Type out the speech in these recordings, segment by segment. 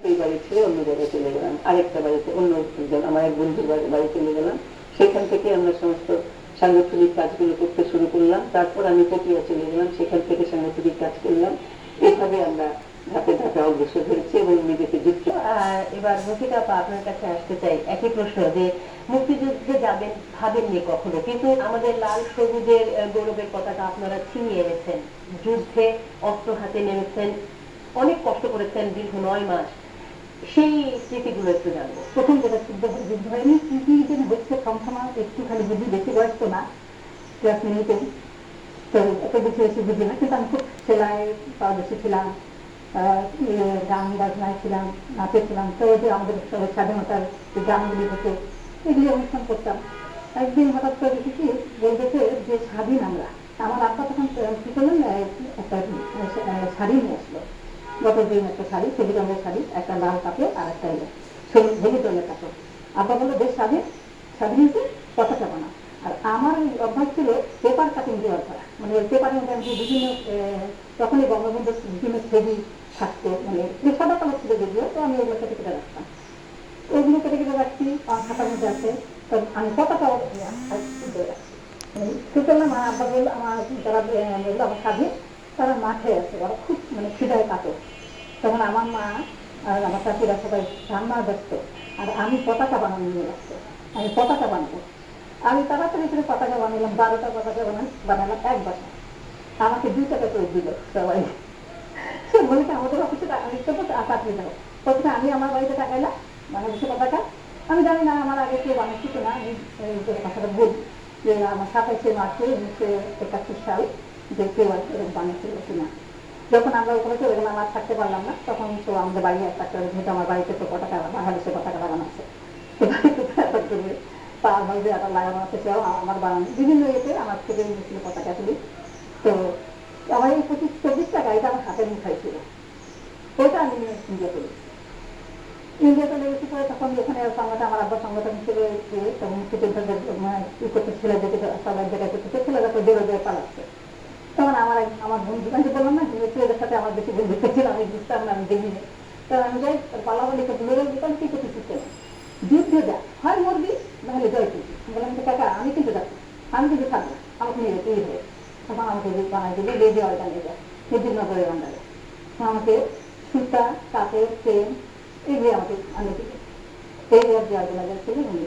এই বাড়ি ছেড়ে অন্য জায়গায় চলে গেলাম, আরেকটা বাড়িতে অন্য একজন আমার এক বন্ধুর বাড়ি চলে গেলাম। সেখান থেকে আমরা সমস্ত সাংগঠনিক কাজগুলো করতে শুরু করলাম। তারপর আমি পটিয়া চলে গেলাম, সেখান থেকে সাংগঠনিক কাজ করলাম। এভাবে আমরা ধাপে ধাপে অগ্রসর হয়েছি এবং নিজেকে যুক্ত। এবার মুফিদা আপা, আপনার কাছে আসতে চাই একই প্রশ্ন, যে মুক্তিযুদ্ধে যাবেন ভাবেননি কখনো, কিন্তু আমাদের লাল সবুজের গৌরবের পতাকা আপনারা ছিনিয়ে এনেছেন, যুদ্ধে অস্ত্র হাতে নেমেছেন, অনেক কষ্ট করেছেন দীর্ঘ 9 মাস, সেই স্মৃতিগুলো একটু জানবো। প্রথম যেটা যুদ্ধ হয়নি, কি যেন হচ্ছে সমসমা একটুখানি বুঝি, বেশি বয়স তো না, ক্লাস মিনিটে, তো এত বেশি বেশি বুঝি না, কিন্তু আমি খুব সেলাই পারদর্শী ছিলাম, গান বাজনায় ছিলাম, নাচে ছিলাম। তো ওই যে আমাদের স্বাধীনতার যে গানগুলি হতো এগুলি অনুষ্ঠান করতাম। একদিন হঠাৎ করে দেখেছি বলতেছে যে স্বাধীন আমরা। আমার আব্বা তখন কি করলেন, একটা শাড়ি নিয়ে আসলো, গত দিন একটা শাড়ি, সবুজ রঙের শাড়ি, একটা লাল কাপড় আর একটা হলুদ রঙের কাপড়। আব্বা বললো বেশ স্বাধীন, স্বাধীন হয়েছে, পতাকা বানা। আর আমার অভ্যাস ছিল পেপার কাটিং দেওয়ার করা, মানে পেপারের মধ্যে আমি বিভিন্ন তখনই বঙ্গবন্ধুর বিভিন্ন ছবি থাকতো, মানে সাদা কালো ছিল যদিও, তো আমি ওগুলো কেটে কেটে রাখতাম। ওগুলো কেটে কেটে রাখছি, আমার খাতার মধ্যে আছে। তো আমি পতাকা রাখছি, কি করলাম, আব্বা বললো, আমার যারা বললো আমার স্বাধীন, তারা মাঠে আছে, ওরা খুব মানে খিদায় কাটো। তখন আমার মা আর আমার চাচিরা সবাই রান্নার ব্যস্ত, আর আমি পতাকা বানানো নিয়ে যাচ্ছি, আমি পতাকা বানাবো। আমি তাড়াতাড়ি করে পতাকা বানালাম, 12টা পতাকা বানালাম এক বাসায়। আমাকে 2 টাকা করে দিল সবাই। সে বলেছে আমাদের অফিসে পাঠিয়ে দাও। প্রথমে আমি আমার বাড়িতে টাকাইলাম বাংলাদেশের পতাকা। আমি জানি না আমার আগে কেউ বানাচ্ছি কিনা, আমি কথাটা বলি যে আমার 27শে মার্চে 1971 সাল যে কেউ এরকম বানিয়েছিল কিনা। যখন আমরা ওখানে চলে গেলাম, আর থাকতে পারলাম না, তখন তো আমাদের বাড়ি একটা যেহেতু আমার বাড়িতে তো পতাকা, বাংলাদেশের পতাকা লাগানো আছে, তার মধ্যে একটা লাগানো আছে, সেও আমার বানানো বিভিন্ন ইয়েতে আমার থেকে নিয়েছিল পতাকা তুলি। তো আমার এই 25-24 টাকা এটা আমার হাতের মুঠাই ছিল, ওইটা আমি ইন্ডিয়া করি। ইন্ডিয়া চলে গেছি পরে তখন এখানে সংগঠন, আমার আব্বার সংগঠন ছিল, তখন মুক্তিযোদ্ধাদের ই করতে, ছেলেদেরকে সবাই জায়গায় করতেছে, ছেলেরা তো বেরো বেরো পালাচ্ছে। তখন আমার বন্ধু, আমি বললাম না যে ছেলেদের সাথে আমার বেশি বন্ধুত্ব ছিল, আমি বুঝতাম না, আমি দেখিনি। তখন আমি যাই পালাপালিকে দূরে দিতাম, কি করতেছি কেন, যুদ্ধে যা হয় মরবি নাহলে জয় করবি। বললাম যে কাকা আমি কিন্তু যাচ্ছি, আমি কিন্তু থাকবো, আমাকে নিয়ে যেতে হবে। তখন আমাকে বানাই দিলে লেডি অর্গানাইজার নগরের আন্ডারে। আমাকে সুতা, কাপড়, চেন এগুলি আমাকে আনে দিল, এই যে অর্গানাইজার ছিল উনি।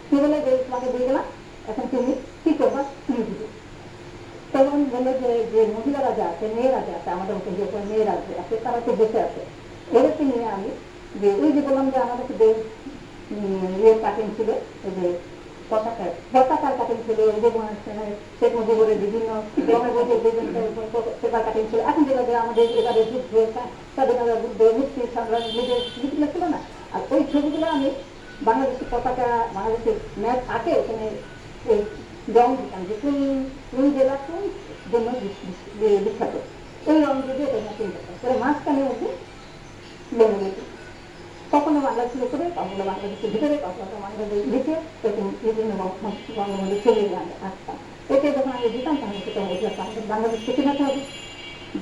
কি বলে যে তোমাকে দিয়ে গেলাম, এখন তুমি কি করবা, তুমি দিবে। তখন বললো যে মহিলারা যা আছে, মেয়েরা যা আছে, আমাদের মতো যে মেয়েরা আছে তারা তো বেঁচে আছে, এদেরকে নিয়ে আমি যে ওই যে বললাম যে আমাদের ইয়ের কাটিং ছিল, ওই যে পতাকার কাটিং ছিল, ওই যে শেখ মুজিবুরের বিভিন্ন পেপার কাটিং ছিল। এখন যেটা যে আমাদের এবারে যুদ্ধ, স্বাধীনতা যুদ্ধ, মুক্তি সংগ্রাম ছবিগুলো ছিল না, আর ওই ছবিগুলো আমি বাংলাদেশের পতাকা, বাংলাদেশের ম্যাপ আঁকে ওখানে এই রং দিতাম, যে কোন জেলা কোন জন্য বিখ্যাত, ওই রং দিয়ে এটা ম্যাপিং করতাম করে মাঝখানে মধ্যে বঙ্গবন্ধু, কখনো বাংলাদেশের উপরে, কখনো বাংলাদেশের ভিতরে, কখনো বাংলাদেশ লিখে বিভিন্ন বঙ্গবন্ধু ছবি আসতাম। এতে যখন আমি দিতাম তখন সেটা বাংলাদেশকে চেনাতে হবে,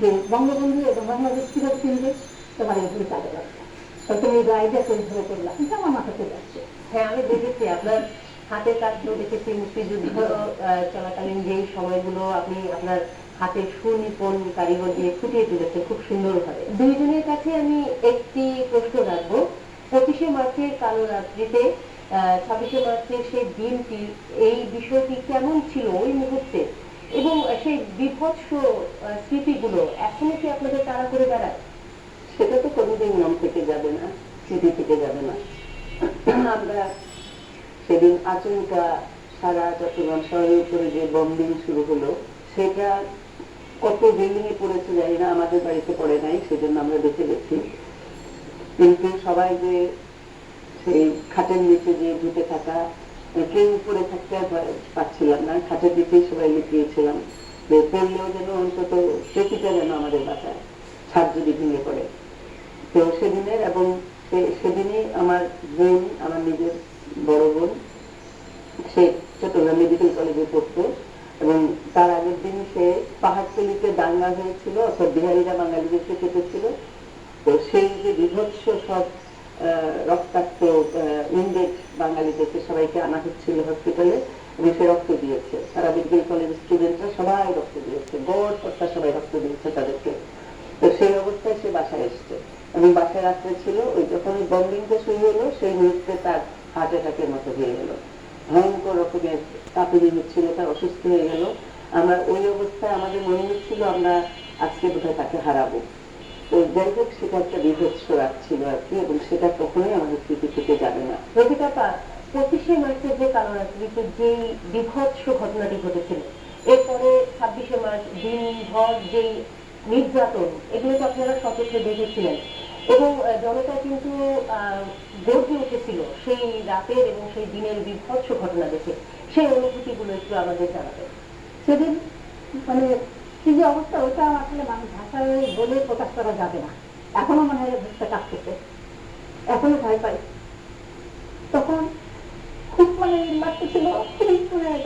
যে বঙ্গবন্ধু এবং বাংলাদেশ কিভাবে চিনবে, তোমার এগুলি কাজে লাগবে। তো তুমি এই আইডিয়া তৈরি ধরে করলাম, কিন্তু আমার মাথা চলে আসছে। হ্যাঁ, আমি দেখেছি আপনার হাতের কাজগুলো, দেখেছি মুক্তিযুদ্ধ চলাকালীন যেই সময়গুলো আপনি আপনার হাতের সুনিপুণ কারিগর দিয়ে ফুটিয়ে তুলেছেন খুব সুন্দরভাবে। দুইজনের কাছে আমি একটি প্রশ্ন রাখবো। 25শে মার্চের কালো রাত্রিতে, 26শে মার্চের সেই দিনটি, এই বিষয়টি কেমন ছিল ওই মুহূর্তে, এবং সেই বিভৎস স্মৃতিগুলো এখনো কি আপনাদের তাড়া করে বেড়ায়? সেটা তো কোনোদিন মন থেকে যাবে না, স্মৃতি থেকে যাবে না। আমরা সেদিন আচমকা সারা চট্টগ্রাম শহরের উপরে যে বম্বিং শুরু হলো, সেটা কত বিল্ডিং এ পড়েছে জানি না, আমাদের বাড়িতে পড়ে নাই, সেজন্য আমরা বেঁচে গেছি। কিন্তু সবাই যে সেই খাটের নিচে যে ঢুকে থাকা, কেউ উপরে থাকতে পারছিলাম না, খাটের নিচেই সবাই লুকিয়েছিলাম, পড়লেও যেন অন্তত চকিটা যেন আমাদের বাঁচায়, ছাদ যদি ভেঙে পড়ে। তো সেদিনের, এবং সেদিনই আমার বোন, আমার নিজের বড় বোন, সে চট্টগ্রাম মেডিকেল কলেজে পড়তো, এবং তার আগের দিন সে পাহাড়তলিতে দাঙ্গা হয়েছিল, অর্থাৎ বিহারীরা বাঙালিদেরকে কেটেছিল, তো সেই যে বিভৎস সব রক্তাক্ত ইন্ডেট বাঙালিদেরকে সবাইকে আনা হচ্ছিল হসপিটালে, এবং সে রক্ত দিয়েছে, সারা মেডিকেল কলেজের স্টুডেন্টরা সবাই রক্ত দিয়েছে, গড় কর্তা সবাই রক্ত দিয়েছে তাদেরকে। তো সেই অবস্থায় সে বাসায় এসছে, এবং বাসায় রাত্রে ছিল, ওই যখন বম্বিংটা শুরু হলো সেই মুহূর্তে তার হার্ট অ্যাটাকের মতো হয়ে গেল, ভয়ঙ্কর রকমের কাঁপুনি হচ্ছিল, তার অসুস্থ হয়ে গেল। আমরা ওই অবস্থায় আমাদের মনে হচ্ছিল আমরা আজকে বোধহয় তাকে হারাবো। তো যাই হোক, সেটা একটা বিভৎস রাত ছিল আর কি, এবং সেটা কখনোই আমাদের স্মৃতি থেকে যাবে না। রফিকা আপা, 25শে মার্চের যে কালো রাত্রিতে যেই বিভৎস ঘটনাটি ঘটেছিল, এরপরে 26শে মার্চ দিনভর যেই নির্যাতন, এগুলো তো আপনারা সচক্ষে দেখেছিলেন, এবং জনতা কিন্তু গর্জে উঠেছিল সেই রাতের এবং সেই দিনের বিভৎস ঘটনা দেখে। সেই অনুভূতিগুলো একটু আমাদের জানাবেন। সেদিন মানে কি যে অবস্থা, ওটা আসলে মানুষ ভাষায় বলে প্রকাশ করা যাবে না। এখনো মনে হয় বুঝতে কাজ করতে, এখনো ভয় পাই। তখন খুব মানে লাগতেছিল, খুবই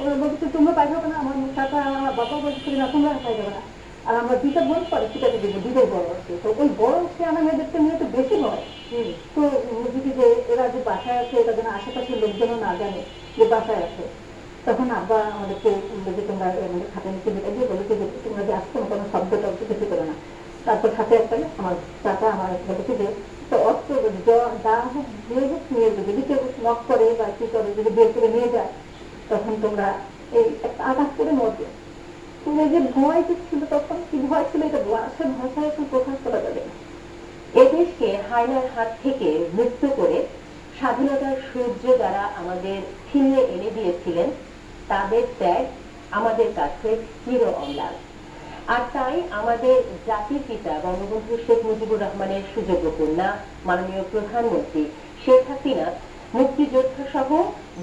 মানে বলছে তোমরা পাই যাবে না, আমার কাকা আমার বাবা বলছিল না তোমরা পাই যাবে না। আর আমরা দুইটা বোন পরে সেটাকে দেবো, দুটোই বড় আছে। তো ওই বড় সে আমার মেয়েদেরকে নিয়ে তো বেশি ভয়। তো যদি যে এরা যে বাসায় আছে, এটা যেন আশেপাশের লোকজনও না জানে যে বাসায় আছে। তখন আব্বা আমাদেরকে যে তোমরা আমাদের খাতে নিচে যেটা দিয়ে বলেছে যে তোমরা যে আসছো কোনো শব্দ টব্দ কিছু করে না। তারপর সাথে একটা আমার চাচা আমার বলেছে যে তো অস্ত্র যা হোক যে হোক নিয়ে যাবে, যদি কেউ নক করে বা কি করে যদি বের করে নিয়ে যায়, তখন তোমরা এই একটা আঘাত করে মরবে। তুমি যে ভয় যে ছিল, তখন কি ভয় ছিল এটা আসলে ভাষায় এখন প্রকাশ করা যাবে না। এ দেশকে হায়নার হাত থেকে মুক্ত করে স্বাধীনতার সূর্য যারা আমাদের ছিনিয়ে এনে দিয়েছিলেন, তাদের ত্যাগ আমাদের কাছে চির অম্লান। আর তাই আমাদের জাতির পিতা বঙ্গবন্ধু শেখ মুজিবুর রহমানের সুযোগ্য কন্যা মাননীয় প্রধানমন্ত্রী শেখ হাসিনা, মুক্তিযোদ্ধা সহ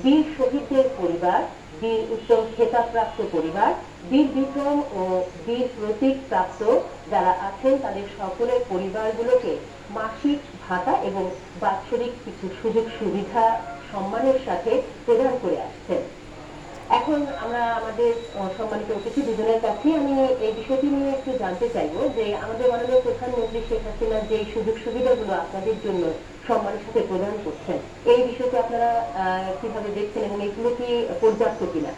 বীর শহীদদের পরিবার, বীর উত্তম খেতাবপ্রাপ্ত পরিবার, বীর বিক্রম ও বীর প্রতীক প্রাপ্ত যারা আছেন, তাদের সকলের পরিবারগুলোকে মাসিক ভাতা এবং বাৎসরিক কিছু সুযোগ সুবিধা সম্মানের সাথে প্রদান করে আসছেন। এখন আমরা আমাদের সম্মানিত অতিথি দুজনের কাছে আমি এই বিষয়টি নিয়ে একটু জানতে চাইবো যে আমাদের মাননীয় প্রধানমন্ত্রী শেখ হাসিনা যে সুযোগ সুবিধাগুলো আপনাদের জন্য সম্মানের সাথে প্রদান করছেন, এই বিষয়টি আপনারা কিভাবে দেখছেন এবং এগুলো কি পর্যাপ্ত কিনা,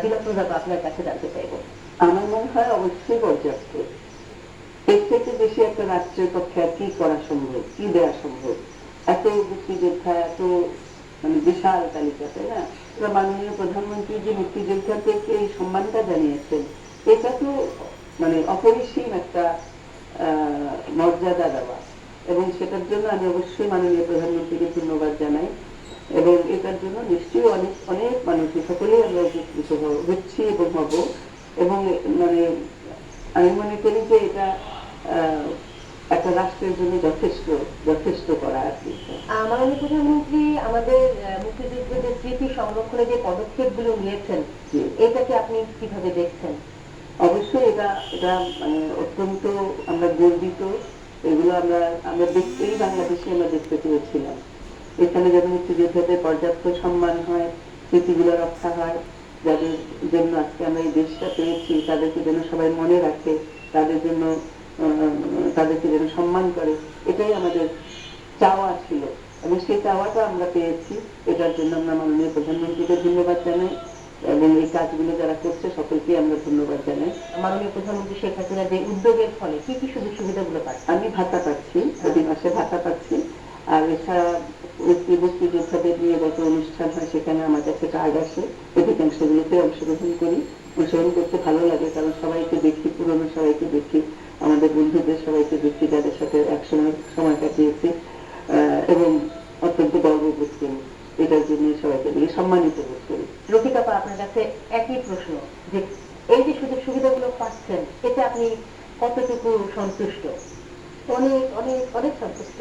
দিনাজপুর আপনার কাছে জানতে চাইবো। আমার মনে হয় অবশ্যই পর্যাপ্ত। এর থেকে বেশি একটা রাষ্ট্রের পক্ষে আর কি করা সম্ভব, কি দেওয়া সম্ভব? এত মুক্তিযোদ্ধা, এত মানে বিশাল তালিকা, তাই না? মাননীয় প্রধানমন্ত্রী যে মুক্তিযোদ্ধাদেরকে এই সম্মানটা জানিয়েছেন, এটা তো মানে অপরিসীম একটা মর্যাদা দেওয়া, এবং সেটার জন্য আমি অবশ্যই মাননীয় প্রধানমন্ত্রীকে ধন্যবাদ জানাই। এবং এটার জন্য নিশ্চয়ই অনেক অনেক মানুষ, সকলেই আমরা উপকৃত হচ্ছি এবং হব। এবং মানে আমি মনে করি যে এটা একটা রাষ্ট্রের জন্য যথেষ্ট যথেষ্ট করা আর কি। মাননীয় প্রধানমন্ত্রী আমাদের মুক্তিযুদ্ধের স্মৃতি সংরক্ষণে যে পদক্ষেপগুলো নিয়েছেন, এটাকে আপনি কিভাবে দেখছেন? অবশ্যই এটা এটা মানে অত্যন্ত আমরা গর্বিত। এগুলো আমরা দেখতেই বাংলাদেশে আমরা দেখতে পেরেছিলাম। এখানে যেন মুক্তিযোদ্ধাদের পর্যাপ্ত সম্মান হয়, স্মৃতিগুলো রক্ষা হয়, যাদের জন্য আজকে আমরা এই দেশটা পেয়েছি তাদেরকে যেন সবাই মনে রাখে, তাদের জন্য তাদেরকে যেন সম্মান করে, এটাই আমাদের চাওয়া ছিল, এবং সেই চাওয়াটা আমরা পেয়েছি। এটার জন্য আমরা মাননীয় প্রধানমন্ত্রীকে ধন্যবাদ জানাই, এবং এই কাজগুলো যারা করছে সকলকে আমরা ধন্যবাদ জানাই। মাননীয় প্রধানমন্ত্রী শেখ হাসিনা যে উদ্যোগের ফলে কি কি সুযোগ সুবিধাগুলো পাচ্ছেন? আমি ভাতা পাচ্ছি, প্রতি মাসে ভাতা পাচ্ছি। আর এছাড়া মুক্তিযোদ্ধাদের নিয়ে যত অনুষ্ঠান হয় সেখানে আমার কাছে কার্ড আসে, অধিকাংশগুলোতে অংশগ্রহণ করতে ভালো লাগে, কারণ সবাইকে দেখি, পুরনো সবাইকে দেখি, আমাদের বন্ধুদের সবাইকে দেখি যাদের সাথে একসময় সময় কাটিয়েছি, এবং অত্যন্ত গর্ববোধ করি। এটার জন্য সবাইকে নিয়ে সম্মানিত বোধ করি। রফিকা আপা, আপনার কাছে একই প্রশ্ন, যে এই যে সুযোগ সুবিধাগুলো পাচ্ছেন, এতে আপনি কতটুকু সন্তুষ্ট? অনেক অনেক অনেক সন্তুষ্ট।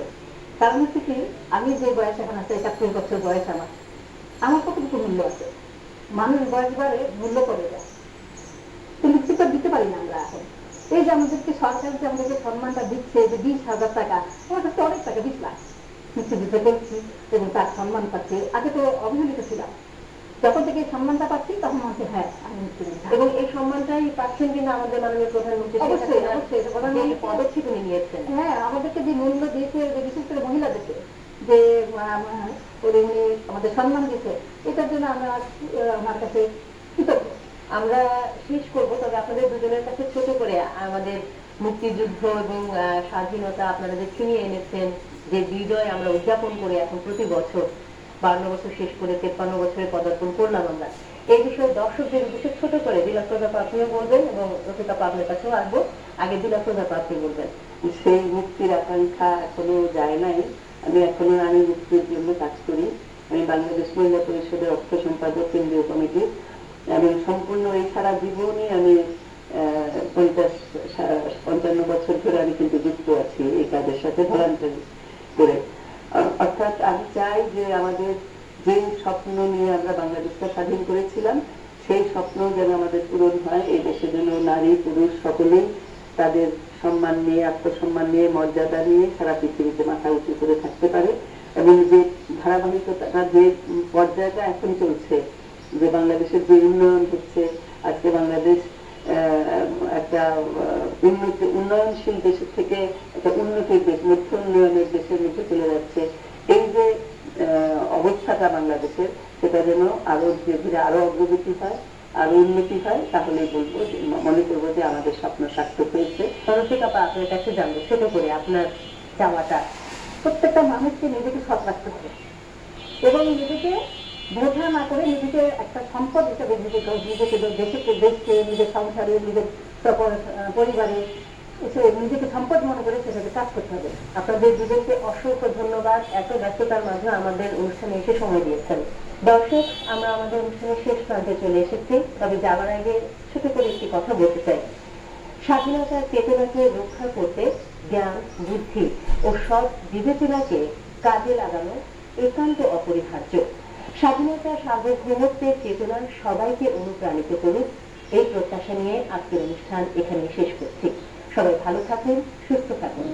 কারণ হচ্ছে কি, আমি যে বয়স এখন আছে, 71 বছর বয়স, আমার কতটুকু মূল্য আছে? মানুষ বয়স বাড়ে, মূল্য করে যায়, কিন্তু সেটা দিতে পারি না আমরা এখন। এই যে আমাদেরকে সরকার যে আমাদেরকে সম্মানটা দিচ্ছে, যে 20,000 টাকা, আমার কাছে অনেক টাকা, 20 লাখ মুক্তিযুদ্ধ করছি এবং তার সম্মান পাচ্ছি। আগে তো অবহেলিত ছিলাম, যখন থেকে এই সম্মানটা পাচ্ছি তখন মনে হচ্ছে হ্যাঁ আমি মুক্তিযোদ্ধা। এবং এই সম্মানটাই পাচ্ছেন কিনা আমাদের মাননীয় প্রধানমন্ত্রী শেখ অবশ্যই হাসিনার অবশ্যই যে প্রধানমন্ত্রী পদক্ষেপ উনি নিয়েছেন। হ্যাঁ আমাদেরকে যে মূল্য দিয়েছে, যে বিশেষ করে মহিলাদেরকে যে উনি আমাদের সম্মান দিয়েছে, এটার জন্য আমরা আমার কাছে কৃতজ্ঞ। আমরা শেষ করব, তবে আপনাদের দুজনের কাছে ছোট করে আমাদের মুক্তিযুদ্ধ এবং স্বাধীনতা আপনারা যে ছিনিয়ে এনেছেন, যে বিজয় আমরা উদযাপন করে এখন প্রতি বছর 52 বছর শেষ করে 53 বছরে পদার্পণ করলাম আমরা, এই বিষয়ে দর্শকদের উদ্দেশ্যে ছোট করে দিলাফরোজা আপা আপনিও বলবেন এবং রফিকা আপা আপনার কাছেও আসবো। আগে দিলাফরোজা আপা আপনি বলবেন। সেই মুক্তির আকাঙ্ক্ষা এখনো যায় নাই। আমি এখনো নারী মুক্তির জন্য কাজ করি। আমি বাংলাদেশ মহিলা পরিষদের অর্থ সম্পাদক, কেন্দ্রীয় কমিটি। আমি সম্পূর্ণ এই সারা জীবনে আমি 55 বছর ধরে আমি কিন্তু যুক্ত আছি এই কাজের সাথে, ভলান্টারি করে। অর্থাৎ আমি চাই যে আমাদের যে স্বপ্ন নিয়ে আমরা বাংলাদেশটা স্বাধীন করেছিলাম, সেই স্বপ্ন যেন আমাদের পূরণ হয়। এই দেশে যেন নারী পুরুষ সকলেই তাদের সম্মান নিয়ে, আত্মসম্মান নিয়ে, মর্যাদা নিয়ে সারা পৃথিবীতে মাথা উঁচু করে থাকতে পারে। এবং যে ধারাবাহিকতা, যে পর্যায়টা এখন চলছে, যে বাংলাদেশের যে উন্নয়ন হচ্ছে, আজকে বাংলাদেশ একটা উন্নয়নশীল দেশের থেকে একটা উন্নতির দেশ, মধ্য উন্নয়নের দেশের মধ্যে চলে যাচ্ছে, এই যে অবস্থাটা বাংলাদেশের, সেটা যেন আরো ধীরে ধীরে আরো অগ্রগতি হয়, আরো উন্নতি হয়, তাহলেই বলবো, মনে করবো যে আমাদের স্বপ্ন সার্থক হয়েছে। রফিকা আপা আপনার কাছে জানবো ছোট করে আপনার চাওয়াটা। প্রত্যেকটা মানুষকে নিজেকে সৎ রাখতে হবে এবং নিজেকে বোঝা না করে নিজেকে একটা সম্পদ হিসেবে নিজেকে দেশকে, নিজের সংসারে, নিজের পরিবারে নিজেকে সম্পদ মনে করে সেটাকে কাজ করতে হবে। আপনাদের দুজনকে অসংখ্য ধন্যবাদ, এত ব্যস্ততার মাঝে আমাদের অনুষ্ঠানে এসে সময় দিয়েছেন। দর্শক, আমরা আমাদের অনুষ্ঠানের শেষ প্রান্তে চলে এসেছি, তবে যাওয়ার আগে ছোট করে একটি কথা বলতে চাই। স্বাধীনতার চেতনাকে রক্ষা করতে জ্ঞান, বুদ্ধি ও সৎ বিবেচনাকে কাজে লাগানো একান্ত অপরিহার্য। স্বাধীনতার সার্বভৌমত্বের চেতনা সবাইকে অনুপ্রাণিত করুক, এই প্রত্যাশা নিয়ে আজকের অনুষ্ঠান এখানে শেষ করছি। সবাই ভালো থাকুন, সুস্থ থাকুন।